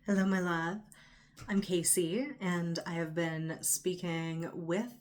Hello, my love. I'm Casey, and I have been speaking with,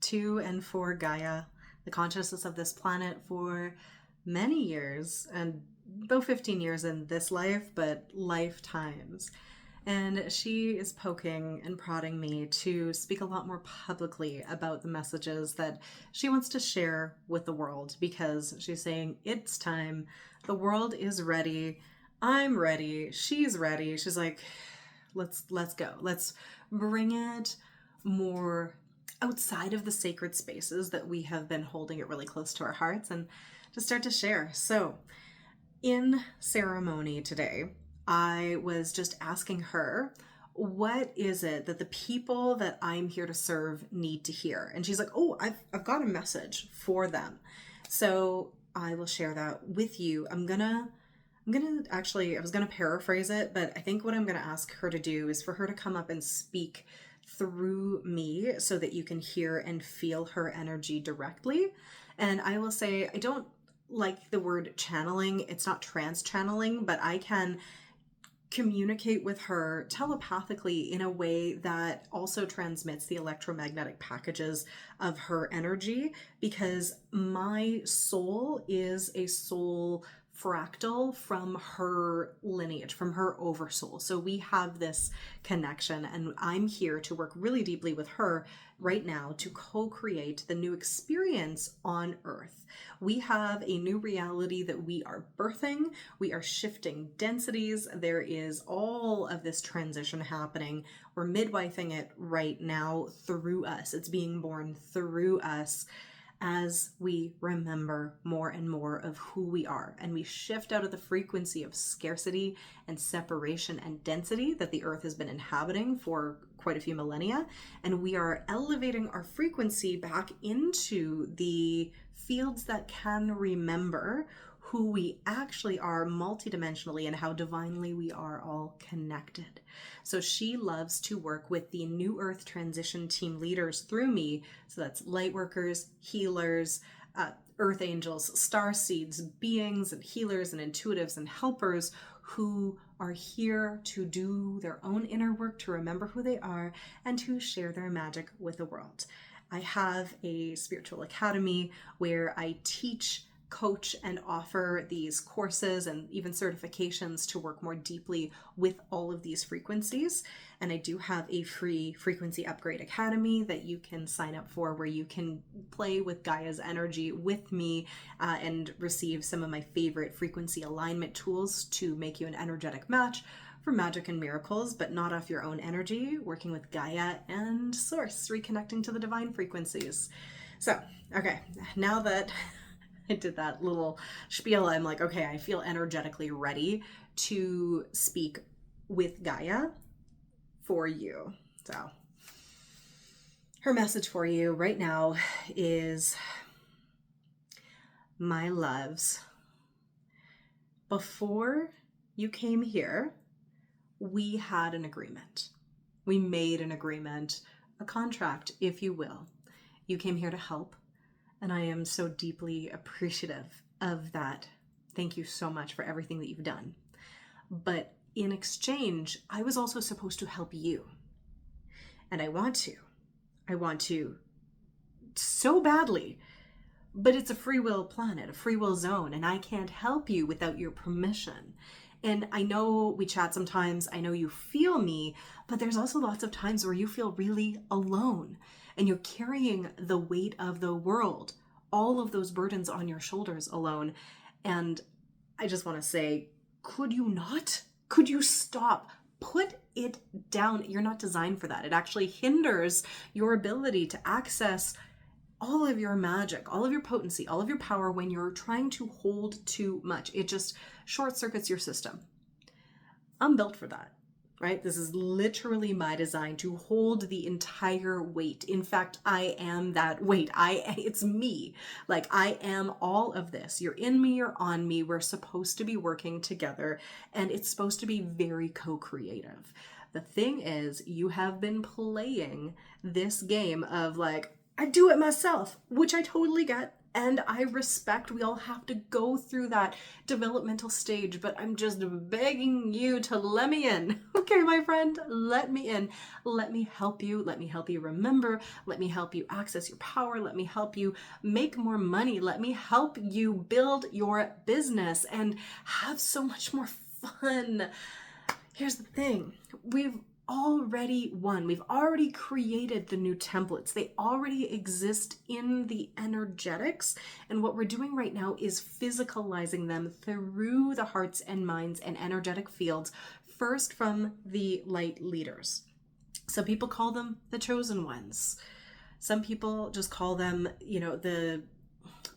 to, and for Gaia, the consciousness of this planet, for many years, and about 15 years in this life, but lifetimes. And she is poking and prodding me to speak a lot more publicly about the messages that she wants to share with the world, because she's saying it's time. The world is ready. I'm ready. She's ready. She's like, let's go. Let's bring it more outside of the sacred spaces that we have been holding it really close to our hearts, and to start to share. So, in ceremony today, I was just asking her, what is it that the people that I'm here to serve need to hear? And she's like, oh, I've got a message for them. So I will share that with you. I'm gonna actually, I was gonna paraphrase it, but I think what I'm gonna ask her to do is for her to come up and speak through me so that you can hear and feel her energy directly. And I will say, I don't like the word channeling. It's not trans channeling, but I can communicate with her telepathically in a way that also transmits the electromagnetic packages of her energy, because my soul is a soul fractal from her lineage, from her oversoul. So we have this connection, and I'm here to work really deeply with her right now to co-create the new experience on Earth. We have a new reality that we are birthing. We are shifting densities. There is all of this transition happening. We're midwifing it right now through us. It's being born through us as we remember more and more of who we are, and we shift out of the frequency of scarcity and separation and density that the earth has been inhabiting for quite a few millennia, and we are elevating our frequency back into the fields that can remember who we actually are multidimensionally and how divinely we are all connected. So she loves to work with the New Earth Transition Team leaders through me. So that's lightworkers, healers, earth angels, starseeds, beings and healers and intuitives and helpers who are here to do their own inner work, to remember who they are, and to share their magic with the world. I have a spiritual academy where I teach, coach, and offer these courses and even certifications to work more deeply with all of these frequencies. And I do have a free frequency upgrade academy that you can sign up for, where you can play with Gaia's energy with me and receive some of my favorite frequency alignment tools to make you an energetic match for magic and miracles, but not off your own energy, working with Gaia and Source, reconnecting to the divine frequencies. So, okay, now that I did that little spiel, I'm like, okay, I feel energetically ready to speak with Gaia for you. So her message for you right now is, my loves, before you came here, we had an agreement. We made an agreement, a contract, if you will. You came here to help, and I am so deeply appreciative of that. Thank you so much for everything that you've done. But in exchange, I was also supposed to help you. And I want to. I want to so badly. But it's a free will planet, a free will zone, and I can't help you without your permission. And I know we chat sometimes, I know you feel me, but there's also lots of times where you feel really alone and you're carrying the weight of the world, all of those burdens on your shoulders alone. And I just want to say, could you not? Could you stop? Put it down. You're not designed for that. It actually hinders your ability to access all of your magic, all of your potency, all of your power when you're trying to hold too much. It just short circuits your system. I'm built for that, right? This is literally my design, to hold the entire weight. In fact, I am that weight. It's me. Like, I am all of this. You're in me, you're on me. We're supposed to be working together, and it's supposed to be very co-creative. The thing is, you have been playing this game of like, I do it myself, which I totally get. And I respect we all have to go through that developmental stage, but I'm just begging you to let me in. Okay, my friend, let me in. Let me help you. Let me help you remember. Let me help you access your power. Let me help you make more money. Let me help you build your business and have so much more fun. Here's the thing. We've already won. We've already created the new templates. They already exist in the energetics. And what we're doing right now is physicalizing them through the hearts and minds and energetic fields, first from the light leaders. Some people call them the chosen ones. Some people just call them, the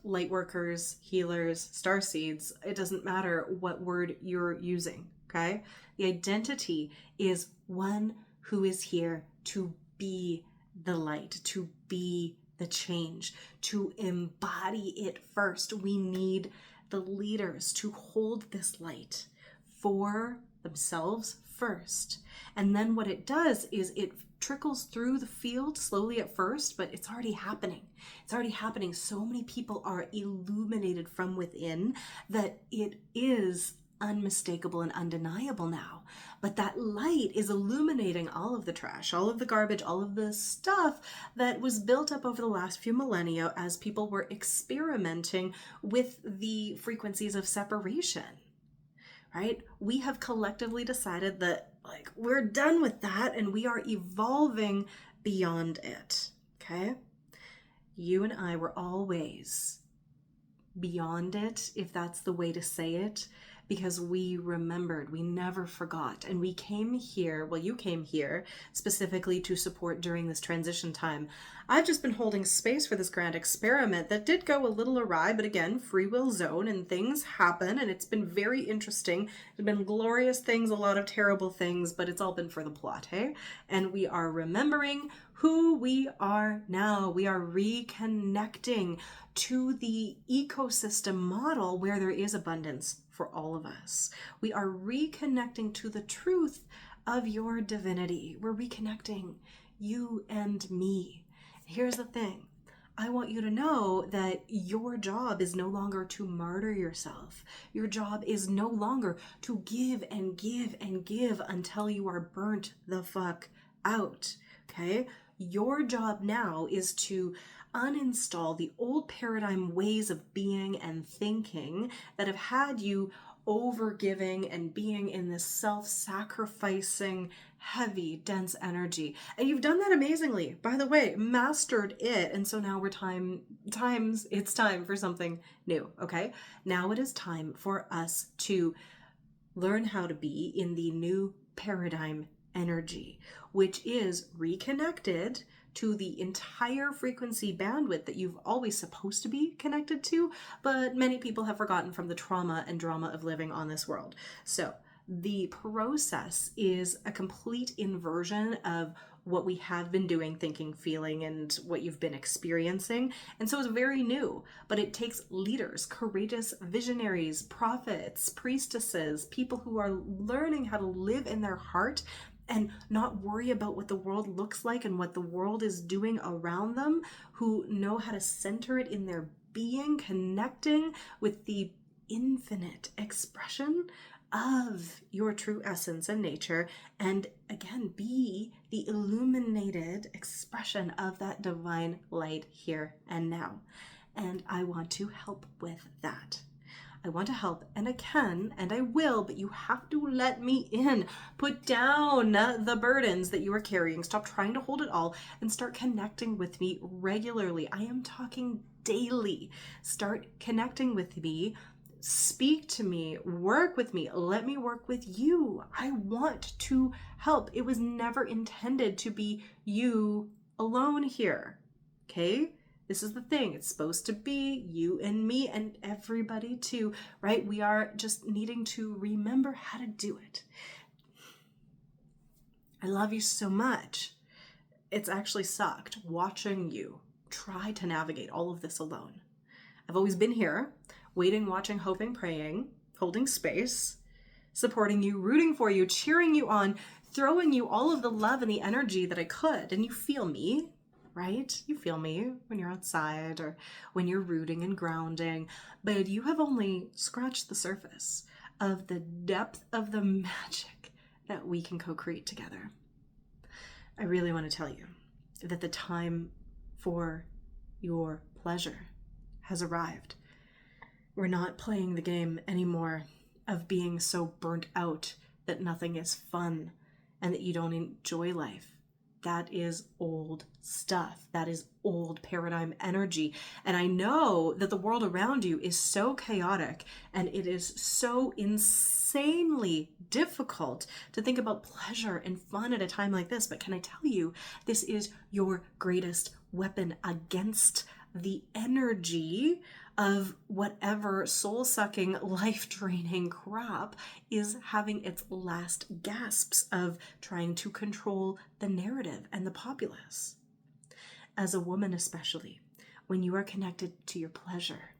light workers, healers, starseeds. It doesn't matter what word you're using, okay? The identity is one who is here to be the light, to be the change, to embody it first. We need the leaders to hold this light for themselves first. And then what it does is it trickles through the field slowly at first, but it's already happening. It's already happening. So many people are illuminated from within that it is unmistakable and undeniable now. But that light is illuminating all of the trash, all of the garbage, all of the stuff that was built up over the last few millennia as people were experimenting with the frequencies of separation, right? We have collectively decided that we're done with that and we are evolving beyond it, okay? You and I were always beyond it, if that's the way to say it, because we remembered, we never forgot. And we came here, you came here specifically to support during this transition time. I've just been holding space for this grand experiment that did go a little awry, but again, free will zone and things happen and it's been very interesting. There've been glorious things, a lot of terrible things, but it's all been for the plot, hey? And we are remembering who we are now. We are reconnecting to the ecosystem model where there is abundance for all of us. We are reconnecting to the truth of your divinity. We're reconnecting you and me. Here's the thing. I want you to know that your job is no longer to martyr yourself. Your job is no longer to give and give and give until you are burnt the fuck out. Okay? Your job now is to uninstall the old paradigm ways of being and thinking that have had you overgiving and being in this self-sacrificing, heavy, dense energy. And you've done that amazingly, by the way, mastered it. And so now it's time for something new, okay? Now it is time for us to learn how to be in the new paradigm energy, which is reconnected to the entire frequency bandwidth that you've always supposed to be connected to, but many people have forgotten from the trauma and drama of living on this world. So the process is a complete inversion of what we have been doing, thinking, feeling, and what you've been experiencing. And so it's very new, but it takes leaders, courageous visionaries, prophets, priestesses, people who are learning how to live in their heart and not worry about what the world looks like and what the world is doing around them, who know how to center it in their being, connecting with the infinite expression of your true essence and nature, and again, be the illuminated expression of that divine light here and now. And I want to help with that. I want to help, and I can, and I will, but you have to let me in. Put down the burdens that you are carrying. Stop trying to hold it all and start connecting with me regularly. I am talking daily. Start connecting with me. Speak to me. Work with me. Let me work with you. I want to help. It was never intended to be you alone here. Okay? This is the thing. It's supposed to be you and me and everybody too, right? We are just needing to remember how to do it. I love you so much. It's actually sucked watching you try to navigate all of this alone. I've always been here, waiting, watching, hoping, praying, holding space, supporting you, rooting for you, cheering you on, throwing you all of the love and the energy that I could. And you feel me. right? You feel me when you're outside or when you're rooting and grounding, but you have only scratched the surface of the depth of the magic that we can co-create together. I really want to tell you that the time for your pleasure has arrived. We're not playing the game anymore of being so burnt out that nothing is fun and that you don't enjoy life. That is old stuff. That is old paradigm energy. And I know that the world around you is so chaotic and it is so insanely difficult to think about pleasure and fun at a time like this. But can I tell you, this is your greatest weapon against the energy of whatever soul-sucking, life-draining crap is having its last gasps of trying to control the narrative and the populace. As a woman especially, when you are connected to your pleasure,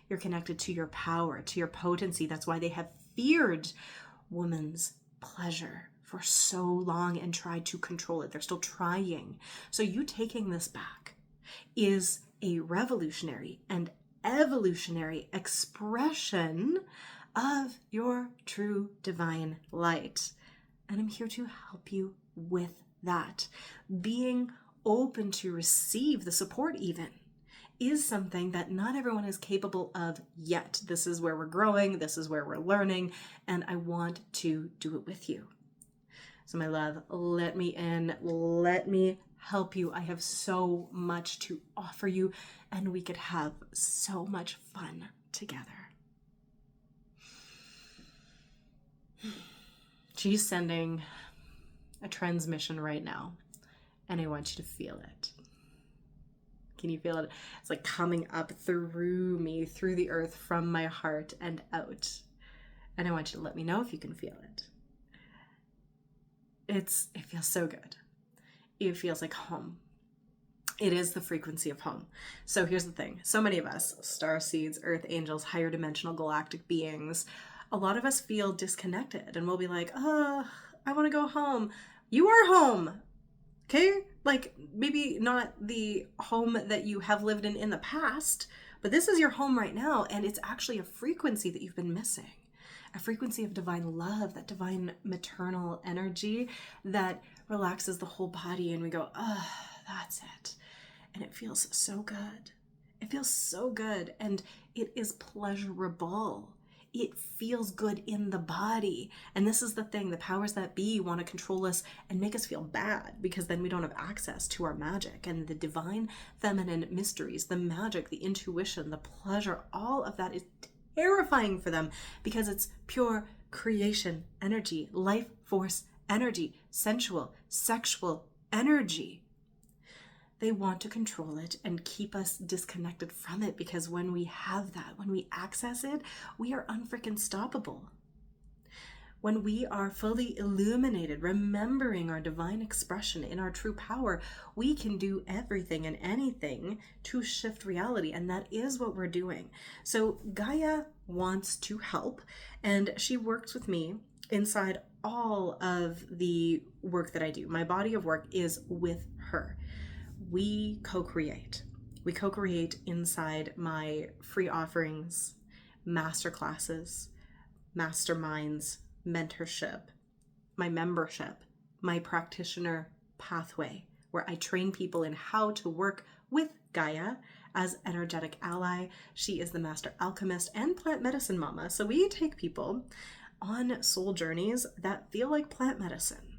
you're connected to your power, to your potency. That's why they have feared woman's pleasure for so long and tried to control it. They're still trying. So you taking this back is a revolutionary and evolutionary expression of your true divine light. And I'm here to help you with that. Being open to receive the support even is something that not everyone is capable of yet. This is where we're growing. This is where we're learning. And I want to do it with you. So my love, let me in. Let me help you. I have so much to offer you, and we could have so much fun together. She's sending a transmission right now, and I want you to feel it. Can you feel it? It's like coming up through me, through the earth, from my heart and out. And I want you to let me know if you can feel it. It feels so good. It feels like home. It is the frequency of home. So here's the thing. So many of us, starseeds, earth angels, higher dimensional galactic beings, a lot of us feel disconnected and we'll be like, I want to go home. You are home. Okay? Like maybe not the home that you have lived in the past, but this is your home right now. And it's actually a frequency that you've been missing. A frequency of divine love, that divine maternal energy that relaxes the whole body, and we go, that's it. And it feels so good. It feels so good, and it is pleasurable. It feels good in the body. And this is the thing, the powers that be want to control us and make us feel bad, because then we don't have access to our magic and the divine feminine mysteries, the magic, the intuition, the pleasure, all of that is terrifying for them because it's pure creation energy, life force energy, sensual, sexual energy. They want to control it and keep us disconnected from it, because when we have that, when we access it, we are unfreaking stoppable. When we are fully illuminated, remembering our divine expression in our true power, we can do everything and anything to shift reality. And that is what we're doing. So Gaia wants to help, and she works with me inside all of the work that I do. My body of work is with her. We co-create. We co-create inside my free offerings, masterclasses, masterminds, mentorship, my membership, my practitioner pathway, where I train people in how to work with Gaia as energetic ally. She is the master alchemist and plant medicine mama. So we take people on soul journeys that feel like plant medicine.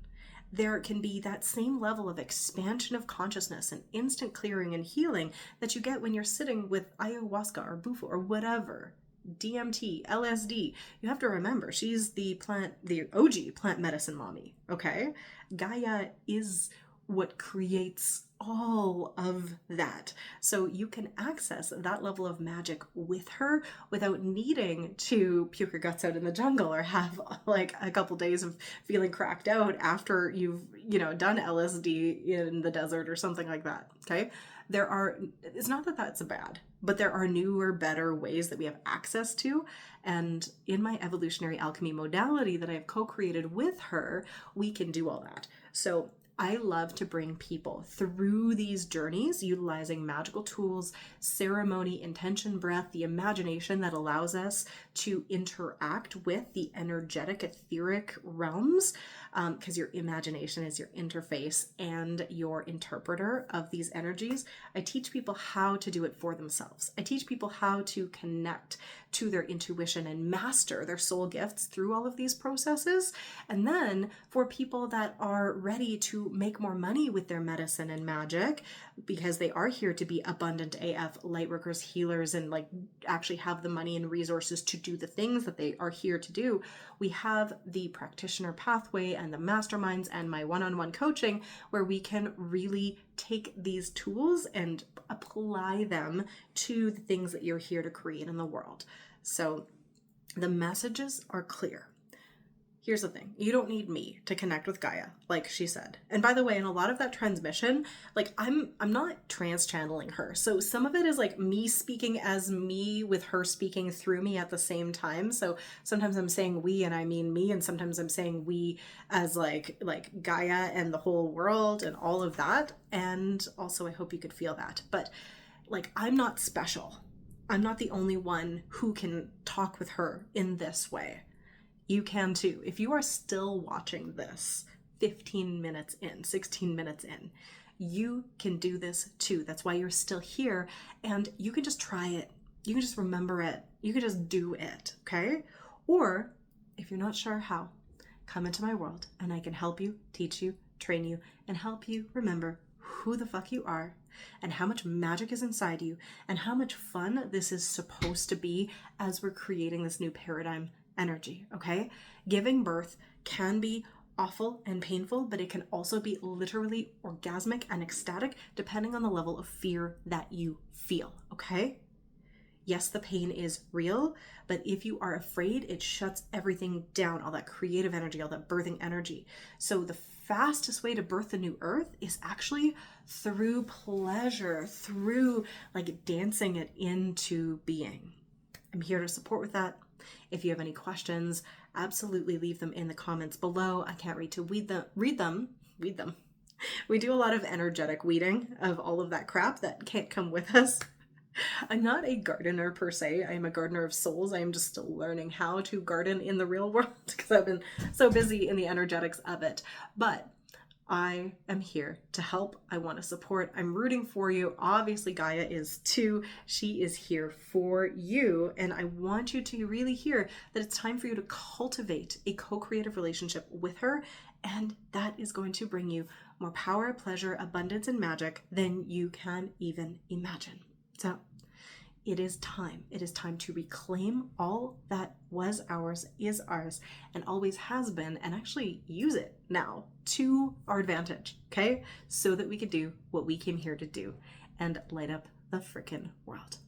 There can be that same level of expansion of consciousness and instant clearing and healing that you get when you're sitting with ayahuasca or bufo or whatever. DMT, LSD. You have to remember, she's the OG plant medicine mommy, okay? Gaia is what creates all of that. So you can access that level of magic with her without needing to puke your guts out in the jungle or have like a couple days of feeling cracked out after you've, done LSD in the desert or something like that, okay? It's not that that's bad, but there are newer, better ways that we have access to. And in my evolutionary alchemy modality that I've co-created with her, we can do all that. So I love to bring people through these journeys utilizing magical tools, ceremony, intention, breath, the imagination that allows us to interact with the energetic, etheric realms, because your imagination is your interface and your interpreter of these energies. I teach people how to do it for themselves. I teach people how to connect to their intuition and master their soul gifts through all of these processes. And then for people that are ready to make more money with their medicine and magic, because they are here to be abundant AF lightworkers, healers, and like actually have the money and resources to do the things that they are here to do, we have the practitioner pathway and the masterminds and my one-on-one coaching where we can really take these tools and apply them to the things that you're here to create in the world. So the messages are clear. Here's the thing. You don't need me to connect with Gaia, like she said. And by the way, in a lot of that transmission, like I'm not trans channeling her. So some of it is like me speaking as me with her speaking through me at the same time. So sometimes I'm saying we and I mean me, and sometimes I'm saying we as like Gaia and the whole world and all of that. And also I hope you could feel that. But like I'm not special. I'm not the only one who can talk with her in this way. You can too. If you are still watching this 15 minutes in, 16 minutes in, you can do this too. That's why you're still here, and you can just try it. You can just remember it. You can just do it, okay? Or if you're not sure how, come into my world and I can help you, teach you, train you, and help you remember who the fuck you are and how much magic is inside you and how much fun this is supposed to be as we're creating this new paradigm energy, okay? Giving birth can be awful and painful, but it can also be literally orgasmic and ecstatic depending on the level of fear that you feel, okay? Yes, the pain is real, but if you are afraid, it shuts everything down, all that creative energy, all that birthing energy. So the fastest way to birth the new earth is actually through pleasure, through like dancing it into being. I'm here to support with that. If you have any questions, absolutely leave them in the comments below. I can't wait to read them. We do a lot of energetic weeding of all of that crap that can't come with us. I'm not a gardener per se. I am a gardener of souls. I am just still learning how to garden in the real world because I've been so busy in the energetics of it. But I am here to help. I want to support. I'm rooting for you. Obviously, Gaia is too. She is here for you. And I want you to really hear that it's time for you to cultivate a co-creative relationship with her. And that is going to bring you more power, pleasure, abundance, and magic than you can even imagine. So it is time. It is time to reclaim all that was ours, is ours, and always has been, and actually use it now to our advantage, okay? So that we can do what we came here to do and light up the frickin' world.